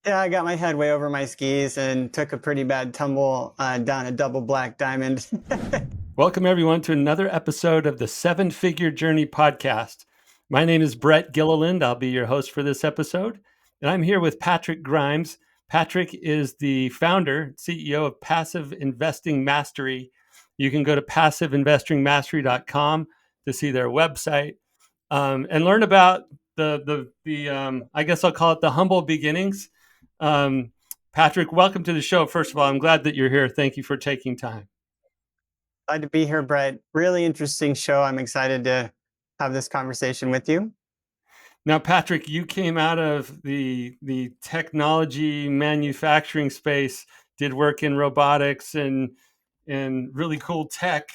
Yeah, I got my head way over my skis and took a pretty bad tumble down a double black diamond. Welcome, everyone, to another episode of the Seven Figure Journey podcast. My name is Brett Gilliland. I'll be your host for this episode. And I'm here with Patrick Grimes. Patrick is the founder, CEO of Passive Investing Mastery. You can go to passiveinvestingmastery.com to see their website and learn about the I guess I'll call it the humble beginnings. Patrick, welcome to the show. First of all, I'm glad that you're here. Thank you for taking time. Glad to be here, Brett. Really interesting show. I'm excited to have this conversation with you. Now, Patrick, you came out of the technology manufacturing space, did work in robotics and really cool tech,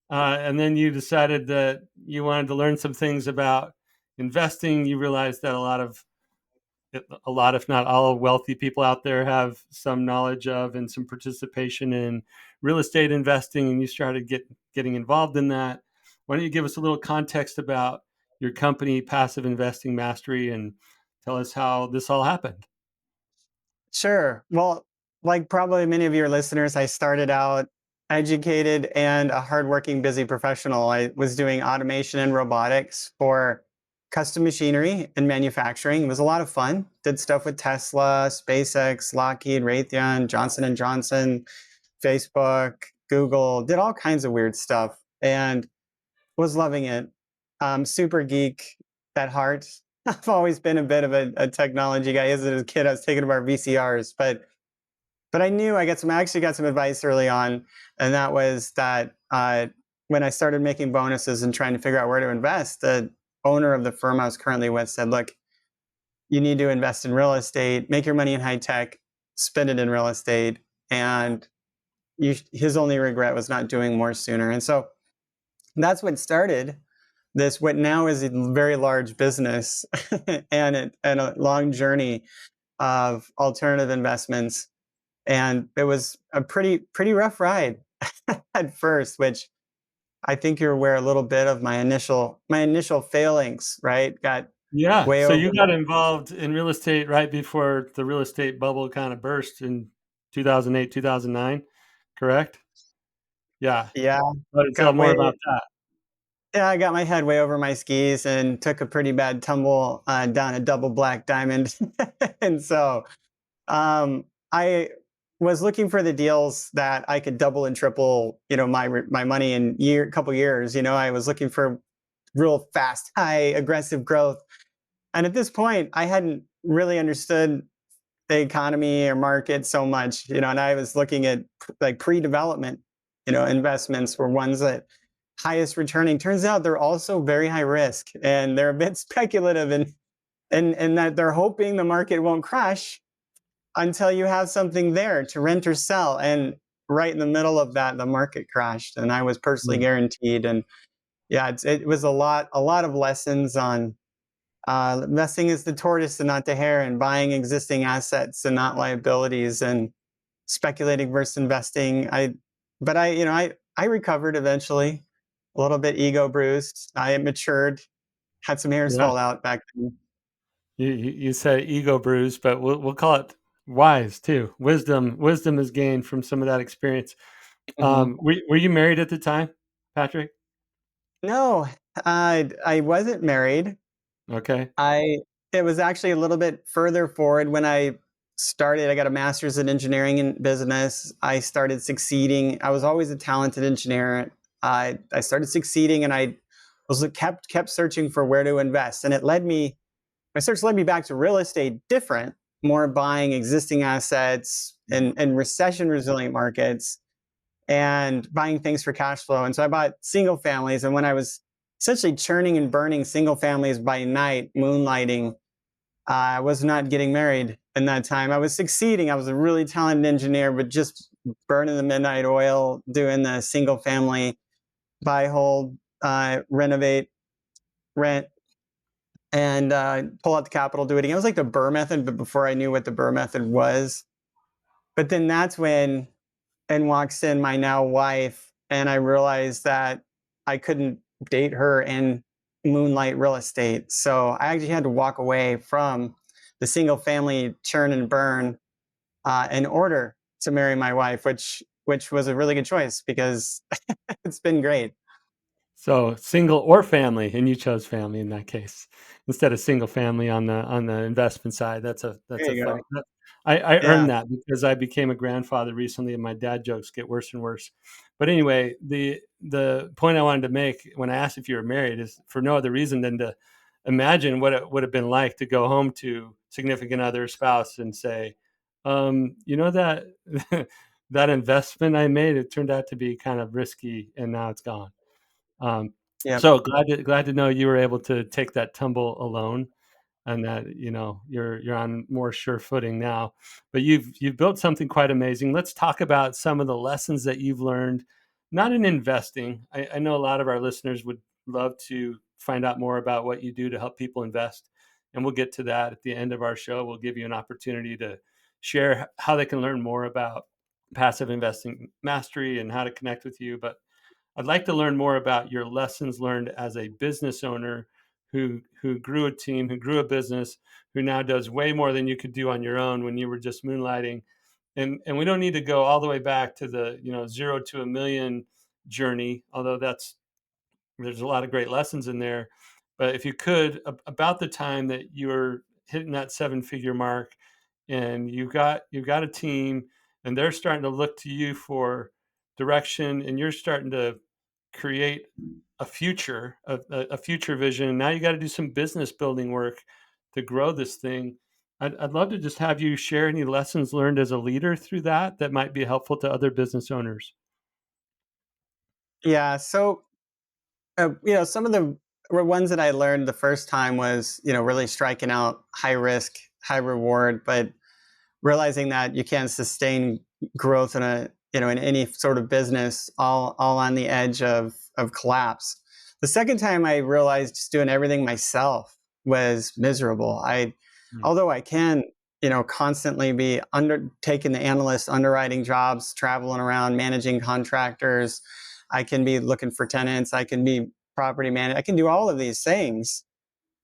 and then you decided that you wanted to learn some things about investing. You realized that if not all, wealthy people out there have some knowledge of and some participation in real estate investing, and you started getting involved in that. Why don't you give us a little context about your company, Passive Investing Mastery, and tell us how this all happened? Sure. Well, like probably many of your listeners, I started out educated and a hardworking, busy professional. I was doing automation and robotics for custom machinery and manufacturing. It was a lot of fun. Did stuff with Tesla, SpaceX, Lockheed, Raytheon, Johnson and Johnson, Facebook, Google. Did all kinds of weird stuff and was loving it. Super geek at heart. I've always been a bit of a technology guy. As a kid, I was taking apart VCRs, but I knew I actually got some advice early on, and that was that when I started making bonuses and trying to figure out where to invest, the owner of the firm I was currently with said, "Look, you need to invest in real estate, make your money in high tech, spend it in real estate." And his only regret was not doing more sooner. And so that's what started this, what now is a very large business and a long journey of alternative investments. And it was a pretty rough ride at first, which I think you're aware a little bit of my initial failings, right? Got Yeah, way so over. you got involved in real estate right before the real estate bubble kind of burst in 2008, 2009, correct? Yeah. Yeah, Tell got more way about that. yeah, I got my head way over my skis and took a pretty bad tumble down a double black diamond. And so I was looking for the deals that I could double and triple, my money in couple years. I was looking for real fast, high, aggressive growth. And at this point, I hadn't really understood the economy or market so much, and I was looking at like pre-development, investments were ones that highest returning. Turns out they're also very high risk and they're a bit speculative and that they're hoping the market won't crash until you have something there to rent or sell. And right in the middle of that, the market crashed, and I was personally Mm. guaranteed. And yeah, it was a lot of lessons on investing is the tortoise and not the hare, and buying existing assets and not liabilities, and speculating versus investing. But I recovered eventually, a little bit ego bruised. I matured, had some hairs Yeah. fall out back then. You say ego bruise, but we'll call it wise too. Wisdom is gained from some of that experience. Mhm. Were you married at the time, Patrick? No, I wasn't married. Okay. I It was actually a little bit further forward when I started. I got a master's in engineering and business. I started succeeding. I was always a talented engineer. I started succeeding, and I was kept searching for where to invest, and my search led me back to real estate, different, more buying existing assets and recession resilient markets and buying things for cash flow. And so I bought single families. And when I was essentially churning and burning single families by night, moonlighting, I was not getting married in that time. I was succeeding. I was a really talented engineer, but just burning the midnight oil, doing the single family buy, hold, renovate, rent, and pull out the capital, do it again. It was like the Burr method, but before I knew what the Burr method was. But then that's when in walks in my now wife, and I realized that I couldn't date her in moonlight real estate. So I actually had to walk away from the single family churn and burn in order to marry my wife, which was a really good choice because it's been great. So single or family, and you chose family in that case instead of single family on the investment side. That's There a you funny. go. I Yeah. earned that because I became a grandfather recently, and my dad jokes get worse and worse. But anyway, the point I wanted to make when I asked if you were married is for no other reason than to imagine what it would have been like to go home to significant other spouse and say, you know that that investment I made, it turned out to be kind of risky, and now it's gone. Um, Yeah. so glad to know you were able to take that tumble alone, and that you're on more sure footing now. But you've built something quite amazing. Let's talk about some of the lessons that you've learned, not in investing. I know a lot of our listeners would love to find out more about what you do to help people invest, and we'll get to that at the end of our show. We'll give you an opportunity to share how they can learn more about passive investing mastery and how to connect with you. But I'd like to learn more about your lessons learned as a business owner who grew a team, who grew a business, who now does way more than you could do on your own when you were just moonlighting. And we don't need to go all the way back to the 0 to 1 million journey, although there's a lot of great lessons in there. But if you could, about the time that you were hitting that 7 figure mark, and you've got a team, and they're starting to look to you for direction, and you're starting to create a future vision. Now you got to do some business building work to grow this thing. I'd love to just have you share any lessons learned as a leader through that might be helpful to other business owners. Yeah. So, some of the ones that I learned the first time was, really striking out high risk, high reward, but realizing that you can't sustain growth in any sort of business all on the edge of collapse. The second time I realized just doing everything myself was miserable. Mm. Although I can, constantly be undertaking the analyst underwriting jobs, traveling around, managing contractors. I can be looking for tenants. I can be property manager. I can do all of these things.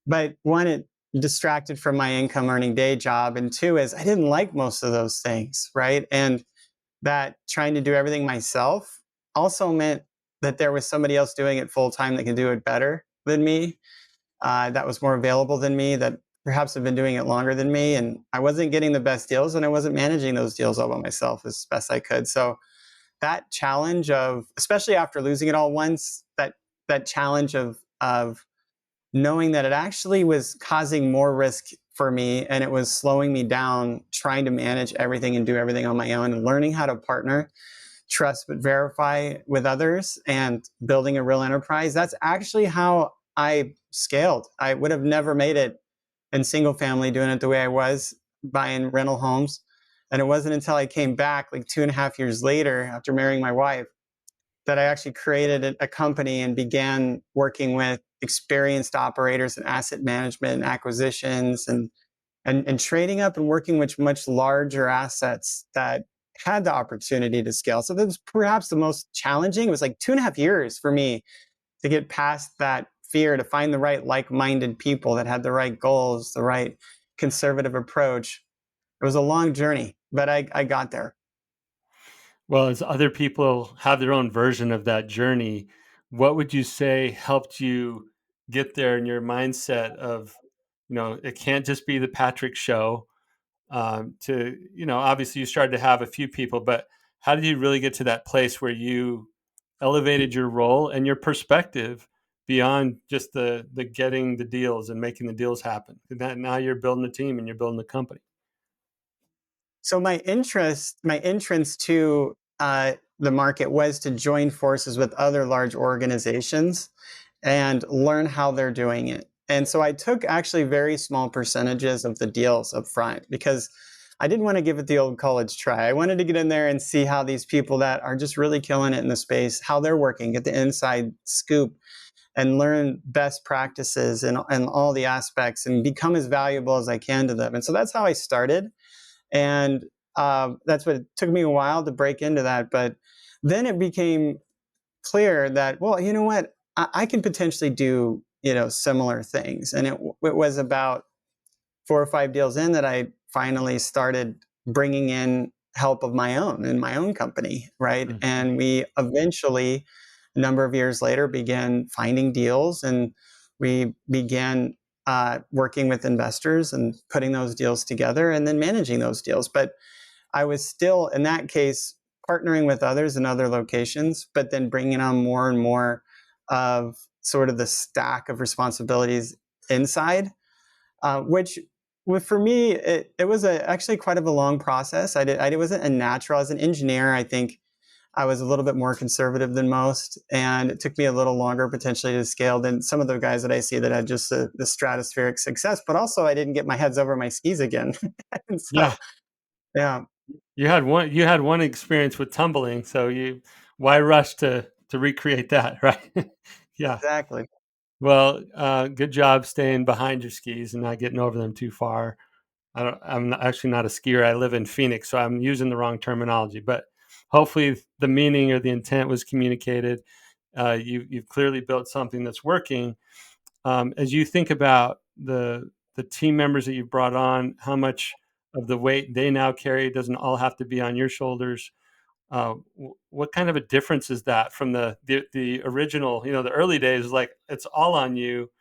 But one, it distracted from my income earning day job. And two is I didn't like most of those things. Right. And that trying to do everything myself also meant that there was somebody else doing it full time that could do it better than me, that was more available than me, that perhaps have been doing it longer than me. And I wasn't getting the best deals and I wasn't managing those deals all by myself as best I could. So that challenge of, especially after losing it all once, that challenge of knowing that it actually was causing more risk for me and it was slowing me down trying to manage everything and do everything on my own, and learning how to partner, trust but verify with others, and building a real enterprise. That's actually how I scaled. I would have never made it in single family doing it the way I was, buying rental homes. And it wasn't until I came back like 2.5 years later after marrying my wife that I actually created a company and began working with experienced operators in asset management and acquisitions, and trading up and working with much larger assets that had the opportunity to scale. So that was perhaps the most challenging. It was like 2.5 years for me to get past that fear, to find the right like-minded people that had the right goals, the right conservative approach. It was a long journey, but I got there. Well, as other people have their own version of that journey, what would you say helped you get there in your mindset of, it can't just be the Patrick show? Obviously you started to have a few people, but how did you really get to that place where you elevated your role and your perspective beyond just the getting the deals and making the deals happen? And that now you're building a team and you're building a company. So my entrance to the market was to join forces with other large organizations and learn how they're doing it. And so I took actually very small percentages of the deals up front because I didn't want to give it the old college try. I wanted to get in there and see how these people that are just really killing it in the space, how they're working, get the inside scoop, and learn best practices and all the aspects and become as valuable as I can to them. And so that's how I started. And that's what it took me a while to break into that. But then it became clear that, well, you know what, I can potentially do, similar things. And it was about 4 or 5 deals in that I finally started bringing in help of my own in my own company, right? Mhm. And we eventually, a number of years later, began finding deals, and we began working with investors and putting those deals together and then managing those deals. But I was still, in that case, partnering with others in other locations, but then bringing on more and more of sort of the stack of responsibilities inside, which for me, it was actually quite of a long process. I wasn't a natural. As an engineer, I think I was a little bit more conservative than most, and it took me a little longer potentially to scale than some of the guys that I see that had just the stratospheric success. But also, I didn't get my heads over my skis again, and so Yeah. yeah, You had one experience with tumbling, so why rush to recreate that, right? Yeah. exactly. Well, good job staying behind your skis and not getting over them too far. Actually not a skier. I live in Phoenix, so I'm using the wrong terminology, but hopefully the meaning or the intent was communicated. You've clearly built something that's working. As you think about the team members that you've brought on, how much of the weight they now carry doesn't all have to be on your shoulders. What kind of a difference is that from the original? The early days, like it's all on you.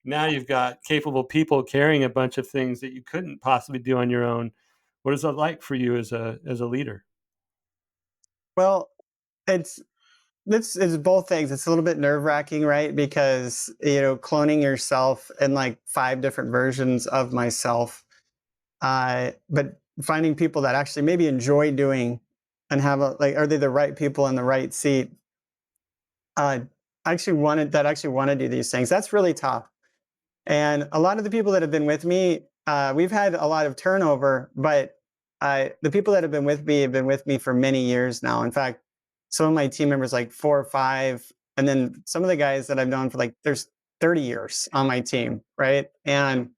Now you've got capable people carrying a bunch of things that you couldn't possibly do on your own. What is that like for you as a leader? Well, it's this is both things. It's a little bit nerve wracking, right? Because cloning yourself in like 5 different versions of myself, but finding people that actually maybe enjoy doing and have a like, are they the right people in the right seat? Uh, actually want to do these things. That's really tough. And a lot of the people that have been with me, we've had a lot of turnover, but the people that have been with me for many years now. In fact, some of my team members, like 4 or 5, and then some of the guys that I've known for like, there's 30 years on my team, right? And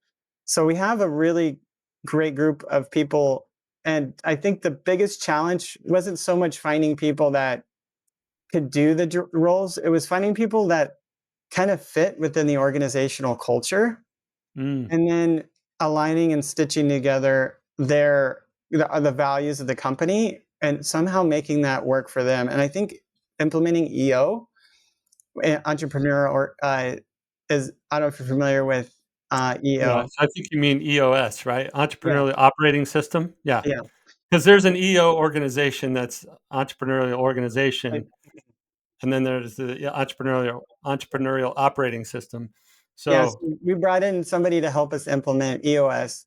so we have a really great group of people. And I think the biggest challenge wasn't so much finding people that could do the roles, it was finding people that kind of fit within the organizational culture, Mm, and then aligning and stitching together the values of the company and somehow making that work for them. And I think implementing EO, entrepreneurial, or is, I don't know if you're familiar with yeah, EO. I think you mean EOS, right? Yeah, Entrepreneurial Operating System. Yeah, yeah, because there's an EO organization that's entrepreneurial like, organization, and then there's the entrepreneurial operating system. yes. So, We brought in somebody to help us implement EOS.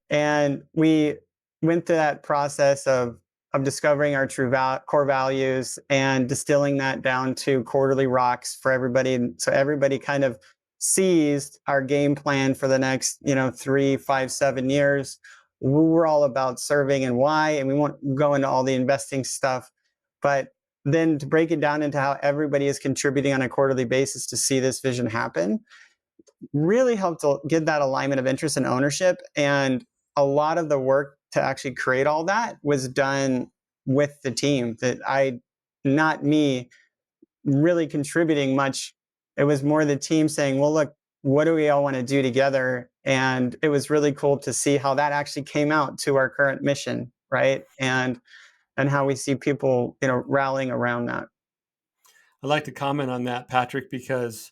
And we went through that process of discovering our true core values and distilling that down to quarterly rocks for everybody. And so everybody kind of sees our game plan for the next, 3, 5, 7 years. We're all about serving and why, and we won't go into all the investing stuff. But then to break it down into how everybody is contributing on a quarterly basis to see this vision happen really helped to get that alignment of interest and ownership. And a lot of the work to actually create all that was done with the team. Not me really contributing much. It was more the team saying, well, look, what do we all want to do together? And it was really cool to see how that actually came out to our current mission, right? And how we see people, rallying around that. I'd like to comment on that, Patrick, because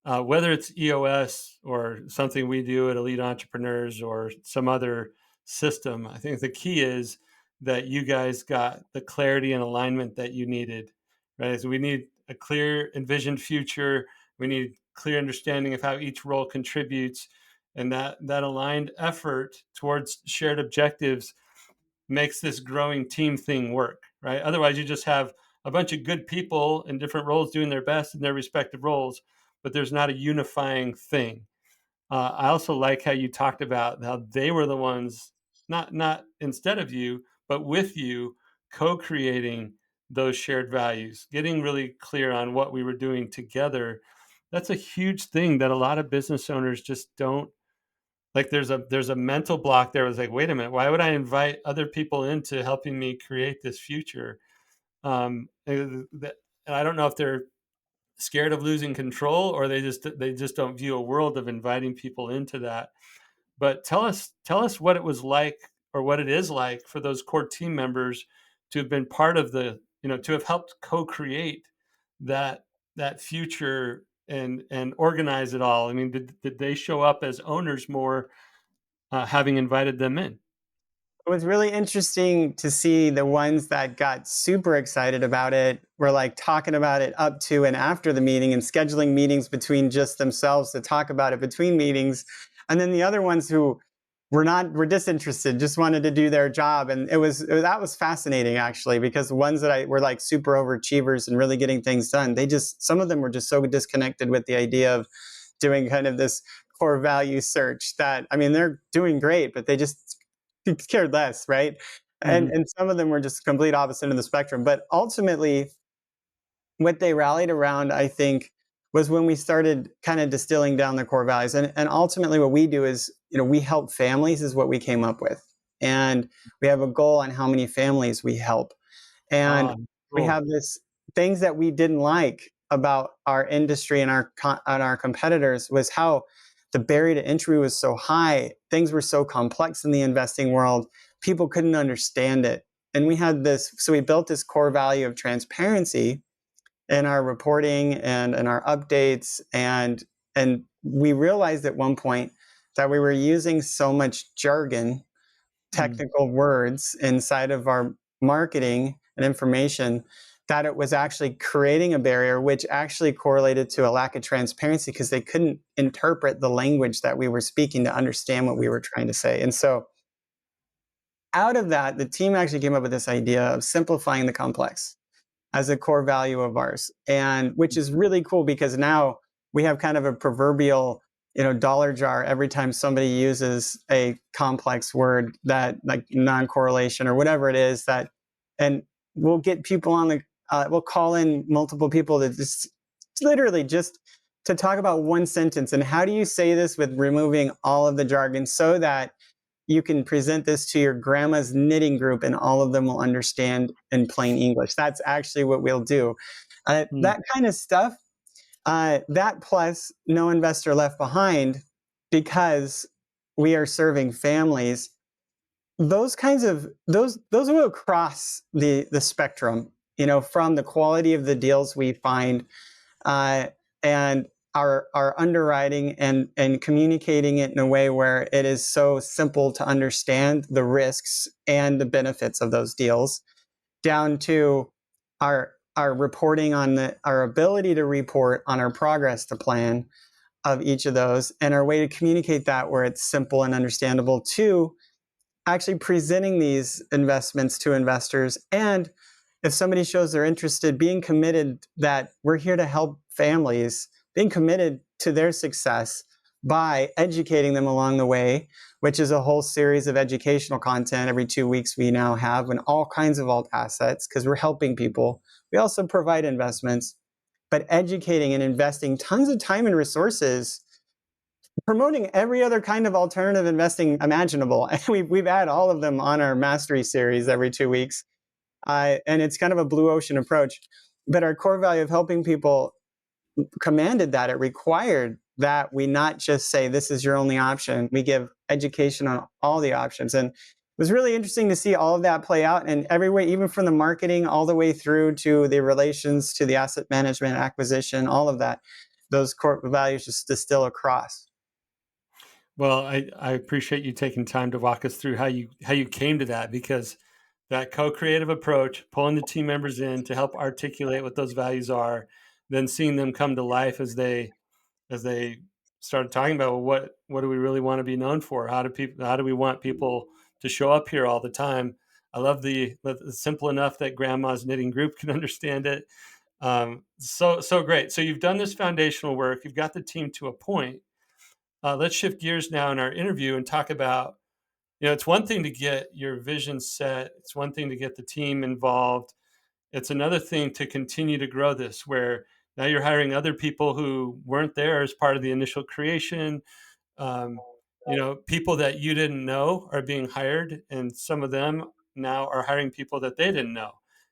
whether it's EOS or something we do at Elite Entrepreneurs or some other system, I think the key is that you guys got the clarity and alignment that you needed, right? So we need a clear envisioned future. We need clear understanding of how each role contributes, and that aligned effort towards shared objectives makes this growing team thing work, right? Otherwise, you just have a bunch of good people in different roles doing their best in their respective roles, but there's not a unifying thing. I also like how you talked about how they were the ones, not instead of you, but with you, co-creating those shared values, getting really clear on what we were doing together. That's a huge thing that a lot of business owners just don't like. There's a mental block there. It was like, wait a minute, why would I invite other people into helping me create this future? And I don't know if they're scared of losing control or they just don't view a world of inviting people into that. But tell us what it was like, or what it is like, for those core team members to have been part of to have helped co-create that future and organize it all. I mean, did they show up as owners more, having invited them in? It was really interesting to see the ones that got super excited about it were like talking about it up to and after the meeting and scheduling meetings between just themselves to talk about it between meetings. And then the other ones who were disinterested, just wanted to do their job. And that was fascinating actually, because the ones that I were like super overachievers and really getting things done, some of them were just so disconnected with the idea of doing kind of this core value search that, I mean, they're doing great, but they just cared less, right? And Mhm. and some of them were just complete opposite end of the spectrum. But ultimately, what they rallied around, I think, was when we started kind of distilling down the core values. And ultimately, what we do is, we help families, is what we came up with. And we have a goal on how many families we help. And Ah, we cool. have this things that we didn't like about our industry and our competitors was how the barrier to entry was so high. Things were so complex in the investing world. People couldn't understand it. And so we built this core value of transparency in our reporting and in our updates. And we realized at one point that we were using so much jargon, Mm, technical words inside of our marketing and information, that it was actually creating a barrier, which actually correlated to a lack of transparency because they couldn't interpret the language that we were speaking to understand what we were trying to say. And so out of that, the team actually came up with this idea of simplifying the complex as a core value of ours, and which is really cool because now we have kind of a proverbial, dollar jar every time somebody uses a complex word, that like non-correlation or whatever it is, that, and we'll get people on we'll call in multiple people to just literally just to talk about one sentence, and how do you say this with removing all of the jargon so that you can present this to your grandma's knitting group and all of them will understand in plain English. That's actually what we'll do. mm. That kind of stuff, that plus no investor left behind, because we are serving families. Those kinds of those will cross the spectrum, from the quality of the deals we find, uh, and our underwriting and communicating it in a way where it is so simple to understand the risks and the benefits of those deals, down to our reporting on our ability to report on our progress to plan of each of those, and our way to communicate that where it's simple and understandable, to actually presenting these investments to investors. And if somebody shows they're interested, being committed that we're here to help families, being committed to their success by educating them along the way, which is a whole series of educational content every 2 weeks we now have, and all kinds of alt assets, because we're helping people. We also provide investments, but educating and investing tons of time and resources promoting every other kind of alternative investing imaginable. And we've had all of them on our mastery series every 2 weeks. And it's kind of a blue ocean approach. But our core value of helping people commanded that it required that we not just say, this is your only option. We give education on all the options. And it was really interesting to see all of that play out in every way, even from the marketing all the way through to the relations to the asset management, acquisition, all of that. Those core values just distill across. Well, I appreciate you taking time to walk us through how you came to that, because that co-creative approach, pulling the team members in to help articulate what those values are, then seeing them come to life as they started talking about, well, what do we really want to be known for? How do we want people to show up here all the time? I love it's simple enough that grandma's knitting group can understand it. So great. So you've done this foundational work. You've got the team to a point. Let's shift gears now in our interview and talk about, it's one thing to get your vision set. It's one thing to get the team involved. It's another thing to continue to grow this, where now you're hiring other people who weren't there as part of the initial creation. Um, People that you didn't know are being hired, and some of them now are hiring people that they didn't know.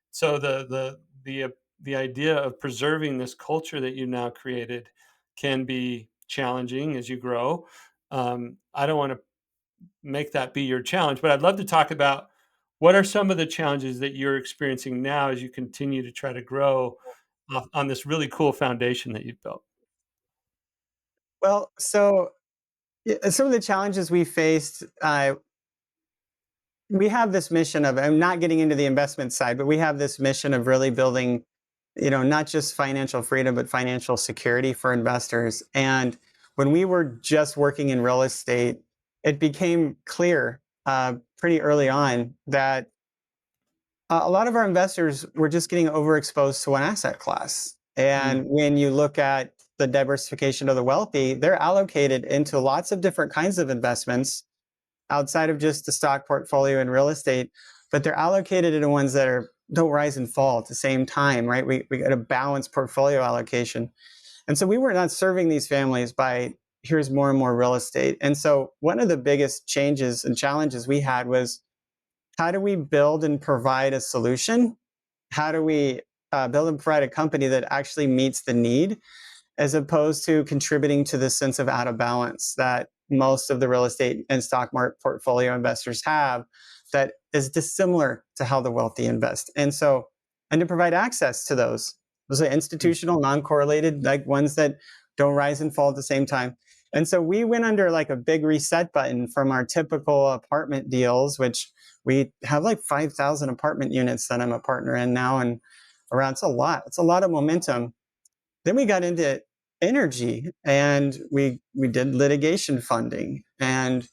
So the idea of preserving this culture that you now created can be challenging as you grow. I don't want to make that be your challenge. But I'd love to talk about what are some of the challenges that you're experiencing now as you continue to try to grow on this really cool foundation that you've built. Well, so some of the challenges we faced, we have this mission of, I'm not getting into the investment side, but we have this mission of really building, not just financial freedom, but financial security for investors. And when we were just working in real estate, it became clear pretty early on that a lot of our investors were just getting overexposed to one asset class. Mm, And when you look at the diversification of the wealthy, they're allocated into lots of different kinds of investments outside of just the stock portfolio and real estate, but they're allocated into ones that don't rise and fall at the same time, right? We got a balanced portfolio allocation. And so we were not serving these families by here's more and more real estate. And so one of the biggest changes and challenges we had was, how do we build and provide a solution? How do we build and provide a company that actually meets the need, as opposed to contributing to this sense of out of balance that most of the real estate and stock market portfolio investors have, that is dissimilar to how the wealthy invest. And to provide access to those are mm, institutional, non-correlated, like ones that don't rise and fall at the same time. And so we went under like a big reset button from our typical apartment deals, which we have like 5,000 apartment units that I'm a partner in now. And around, it's a lot of momentum. Then we got into energy, and we did litigation funding, and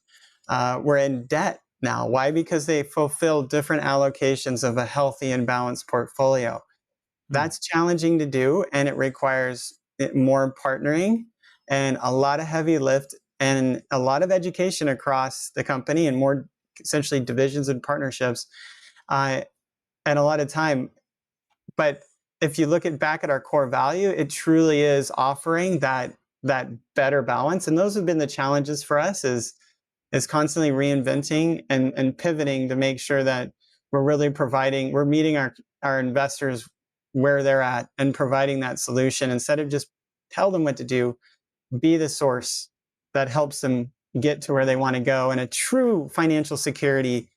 we're in debt now. Why? Because they fulfill different allocations of a healthy and balanced portfolio. mm. That's challenging to do, and it requires more partnering and a lot of heavy lift and a lot of education across the company, and more essentially divisions and partnerships, uh, and a lot of time. But if you look back at our core value, it truly is offering that better balance. And those have been the challenges for us, is constantly reinventing and pivoting to make sure that we're meeting our investors where they're at and providing that solution, instead of just tell them what to do. Be the source that helps them get to where they want to go, and a true financial security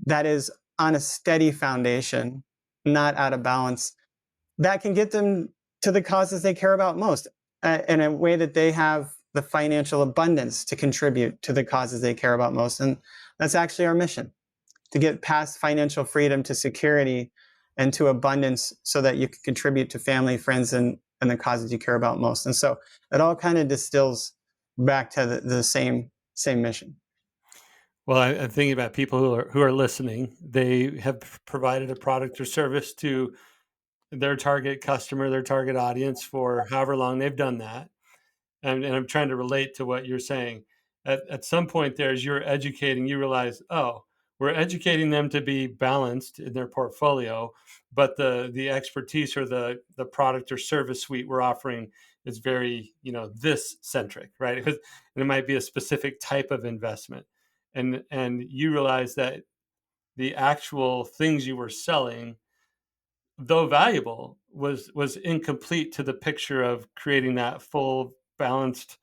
that is on a steady foundation, not out of balance, that can get them to the causes they care about most, in a way that they have the financial abundance to contribute to the causes they care about most. And that's actually our mission, to get past financial freedom to security and to abundance, so that you can contribute to family, friends, and the causes you care about most. And so it all kind of distills back to the same mission. Well, I'm thinking about people who are listening. They have provided a product or service to their target customer, their target audience for however long they've done that. And I'm trying to relate to what you're saying. At some point there, as you're educating, you realize, oh, we're educating them to be balanced in their portfolio, but the expertise or the product or service suite we're offering is very, this centric, right? And it might be a specific type of investment. And you realize that the actual things you were selling, though valuable, was incomplete to the picture of creating that full balanced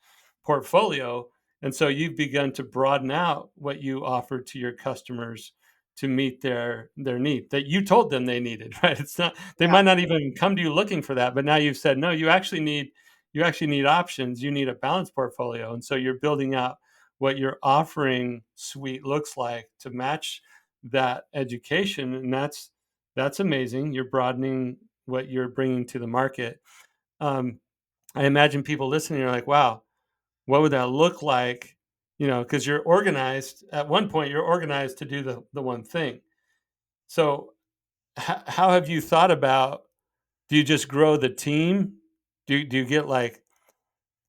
portfolio. And so you've begun to broaden out what you offer to your customers to meet their need that you told them they needed, right? It's not, they Yeah. might not even come to you looking for that, but now you've said, no, you actually need options, you need a balanced portfolio. And so you're building out what your offering suite looks like to match that education. And that's amazing. You're broadening what you're bringing to the market. Um, I imagine people listening are like, "Wow, what would that look like?" Because you're organized. At one point, you're organized to do the one thing. So, how have you thought about? Do you just grow the team? Do you get like,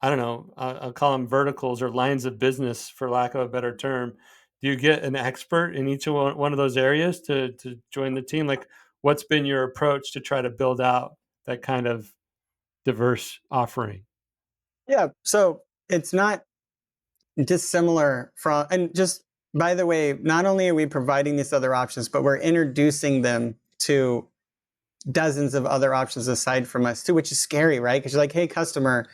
I don't know, I'll call them verticals or lines of business, for lack of a better term. Do you get an expert in each of one of those areas to join the team? Like, what's been your approach to try to build out that kind of diverse offering? Yeah. So it's not dissimilar from, and just by the way, not only are we providing these other options, but we're introducing them to dozens of other options aside from us too, which is scary, right? Because you're like, hey, customer,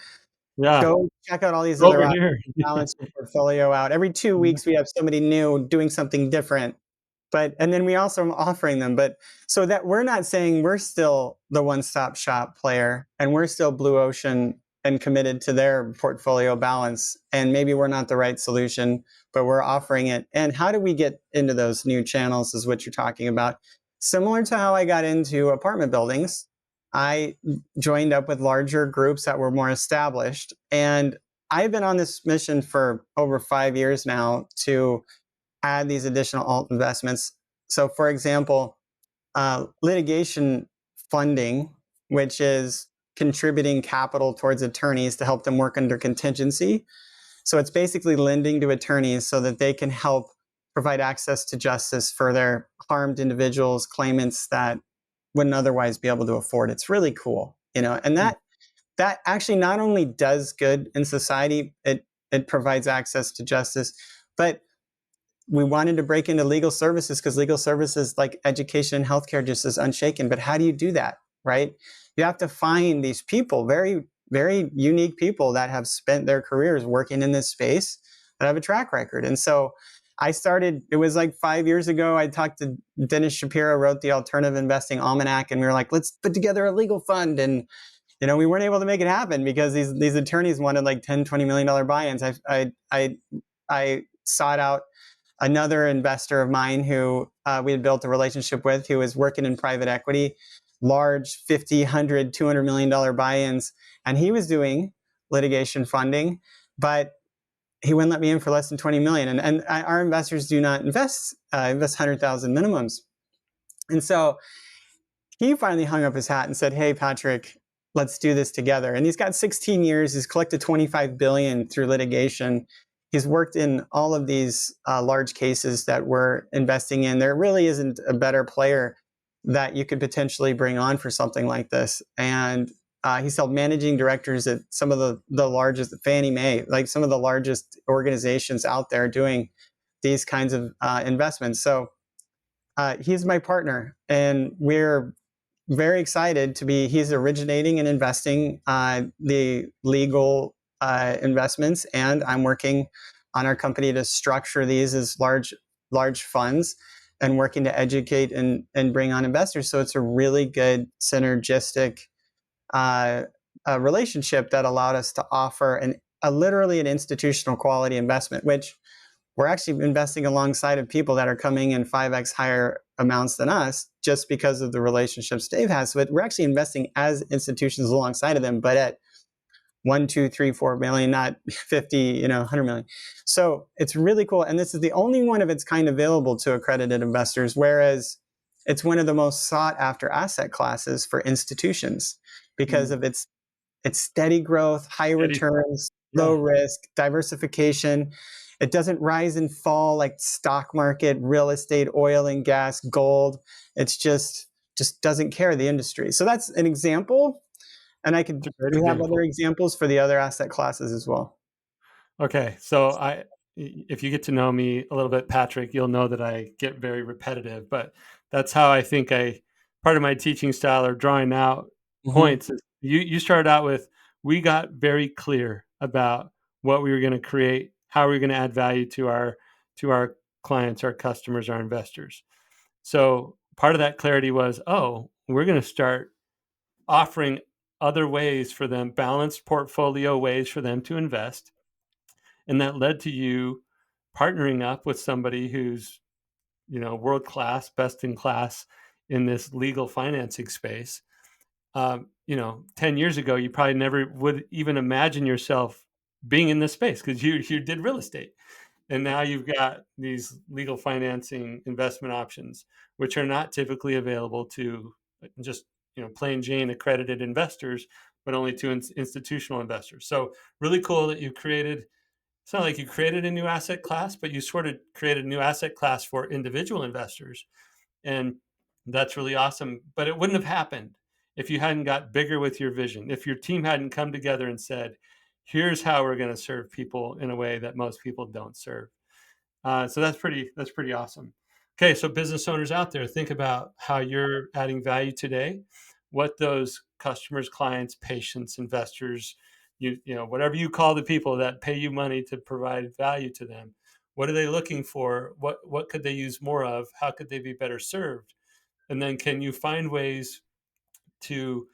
Yeah. go check out all these other over options, here. balance your portfolio out. Every 2 weeks, we have somebody new doing something different. But and then we also are offering them. But so that we're not saying we're still the one-stop shop player and we're still blue ocean and committed to their portfolio balance. And maybe we're not the right solution, but we're offering it. And how do we get into those new channels is what you're talking about. Similar to how I got into apartment buildings, I joined up with larger groups that were more established. And I've been on this mission for over 5 years now to add these additional alt investments. So, for example, litigation funding, which is contributing capital towards attorneys to help them work under contingency. So, it's basically lending to attorneys so that they can help provide access to justice for their harmed individuals, claimants that wouldn't otherwise be able to afford. It's really cool, and that actually not only does good in society, it provides access to justice, but we wanted to break into legal services because legal services like education and healthcare just is unshaken. But how do you do that, right? You have to find these people, very, very unique people that have spent their careers working in this space that have a track record. And so I started, it was like 5 years ago. I talked to Dennis Shapiro, wrote the Alternative Investing Almanac, and we were like, let's put together a legal fund. And we weren't able to make it happen because these attorneys wanted like $10-20 million buy-ins. I sought out another investor of mine who we had built a relationship with, who was working in private equity, large 50, 100, $200 million buy-ins. And he was doing litigation funding, but he wouldn't let me in for less than 20 million. And our investors do not invest 100,000 minimums. And so he finally hung up his hat and said, hey, Patrick, let's do this together. And he's got 16 years. He's collected 25 billion through litigation. He's worked in all of these large cases that we're investing in. There really isn't a better player that you could potentially bring on for something like this. And he's held managing directors at some of the largest, Fannie Mae, like some of the largest organizations out there doing these kinds of investments. So he's my partner, and we're very excited to be. He's originating and investing the legal investments, and I'm working on our company to structure these as large funds and working to educate and bring on investors. So it's a really good synergistic uh, relationship that allowed us to offer literally an institutional quality investment, which we're actually investing alongside of people that are coming in 5x higher amounts than us just because of the relationships Dave has. So we're actually investing as institutions alongside of them, but at 1, 2, 3, 4 million, not 50, 100 million. So it's really cool. And this is the only one of its kind available to accredited investors, whereas it's one of the most sought after asset classes for institutions because of its steady growth, high Eddie, returns, low yeah, risk, diversification. It doesn't rise and fall like stock market, real estate, oil and gas, gold. It's just doesn't care the industry. So that's an example. And it's a great we have other example. examples for the other asset classes as well. Okay, so if you get to know me a little bit, Patrick, you'll know that I get very repetitive, but that's how I think part of my teaching style or drawing out Mm-hmm. points is you started out with, we got very clear about what we were going to create, how we were going to add value to our clients, our customers, our investors. So part of that clarity was, oh, we're going to start offering other ways for them, balanced portfolio ways for them to invest. And that led to you partnering up with somebody who's, world class, best in class in this legal financing space. 10 years ago, you probably never would even imagine yourself being in this space because you did real estate. And now you've got these legal financing investment options, which are not typically available to just, plain Jane accredited investors, but only to institutional investors. So really cool that you created, it's not like you created a new asset class, but you sort of created a new asset class for individual investors. And that's really awesome. But it wouldn't have happened if you hadn't got bigger with your vision, if your team hadn't come together and said, here's how we're going to serve people in a way that most people don't serve. So that's pretty awesome. Okay, so business owners out there, think about how you're adding value today, what those customers, clients, patients, investors, whatever you call the people that pay you money to provide value to them. What are they looking for? What could they use more of? How could they be better served? And then can you find ways to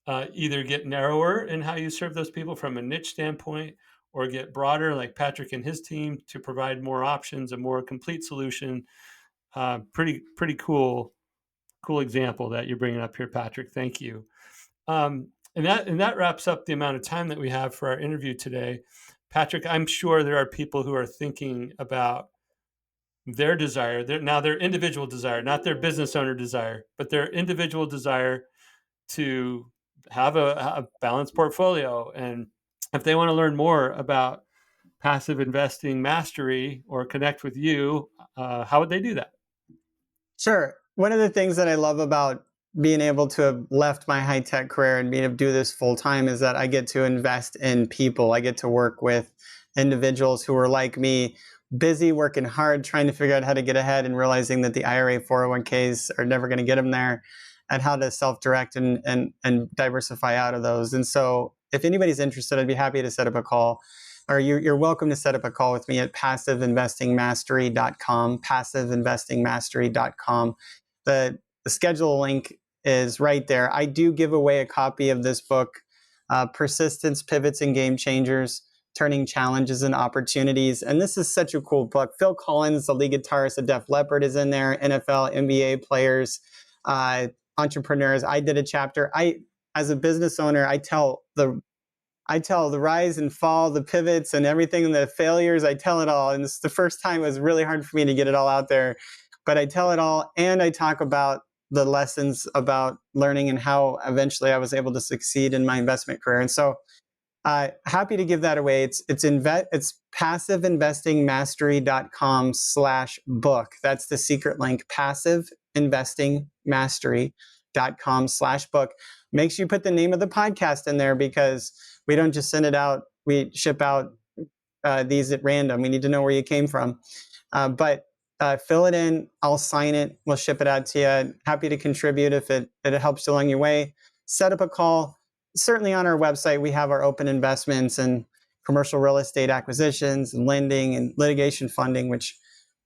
either get narrower in how you serve those people from a niche standpoint, or get broader, like Patrick and his team, to provide more options, a more complete solution. Pretty cool example that you're bringing up here, Patrick. Thank you. And that wraps up the amount of time that we have for our interview today. Patrick, I'm sure there are people who are thinking about their desire, their individual desire, not their business owner desire, but their individual desire to have a balanced portfolio. And if they want to learn more about passive investing mastery or connect with you, how would they do that? Sure. One of the things that I love about being able to have left my high tech career and being able to do this full time is that I get to invest in people. I get to work with individuals who are like me, busy, working hard, trying to figure out how to get ahead and realizing that the IRA 401ks are never going to get them there, and how to self direct and diversify out of those. And so, if anybody's interested, I'd be happy to set up a call, or you're welcome to set up a call with me at passiveinvestingmastery.com, passiveinvestingmastery.com. The schedule link is right there. I do give away a copy of this book, Persistence, Pivots, and Game Changers, Turning Challenges into Opportunities. And this is such a cool book. Phil Collins, the lead guitarist of Def Leppard, is in there, NFL, NBA players, entrepreneurs. I did a chapter. As a business owner, I tell the rise and fall, the pivots and everything, the failures. I tell it all. And this is the first time it was really hard for me to get it all out there. But I tell it all, and I talk about the lessons about learning and how eventually I was able to succeed in my investment career. And so happy to give that away. It's passiveinvestingmastery.com/book. That's the secret link, passiveinvestingmastery.com/book. Make sure you put the name of the podcast in there, because we don't just send it out. We ship out these at random. We need to know where you came from. But fill it in. I'll sign it. We'll ship it out to you. Happy to contribute if it helps along your way. Set up a call. Certainly on our website, we have our open investments and commercial real estate acquisitions and lending and litigation funding, which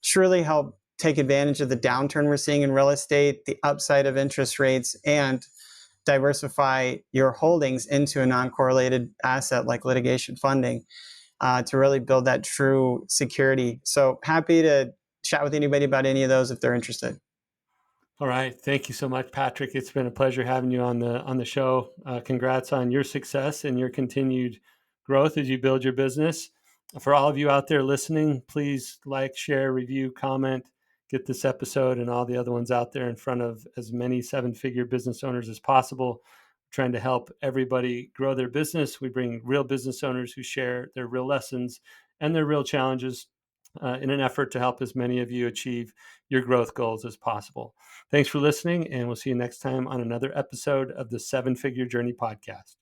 truly help take advantage of the downturn we're seeing in real estate, the upside of interest rates, and diversify your holdings into a non-correlated asset like litigation funding, to really build that true security. So happy to chat with anybody about any of those if they're interested. All right. Thank you so much, Patrick. It's been a pleasure having you on the show. Congrats on your success and your continued growth as you build your business. For all of you out there listening, please like, share, review, comment, get this episode and all the other ones out there in front of as many seven-figure business owners as possible. We're trying to help everybody grow their business. We bring real business owners who share their real lessons and their real challenges in an effort to help as many of you achieve your growth goals as possible. Thanks for listening, and we'll see you next time on another episode of the Seven Figure Journey podcast.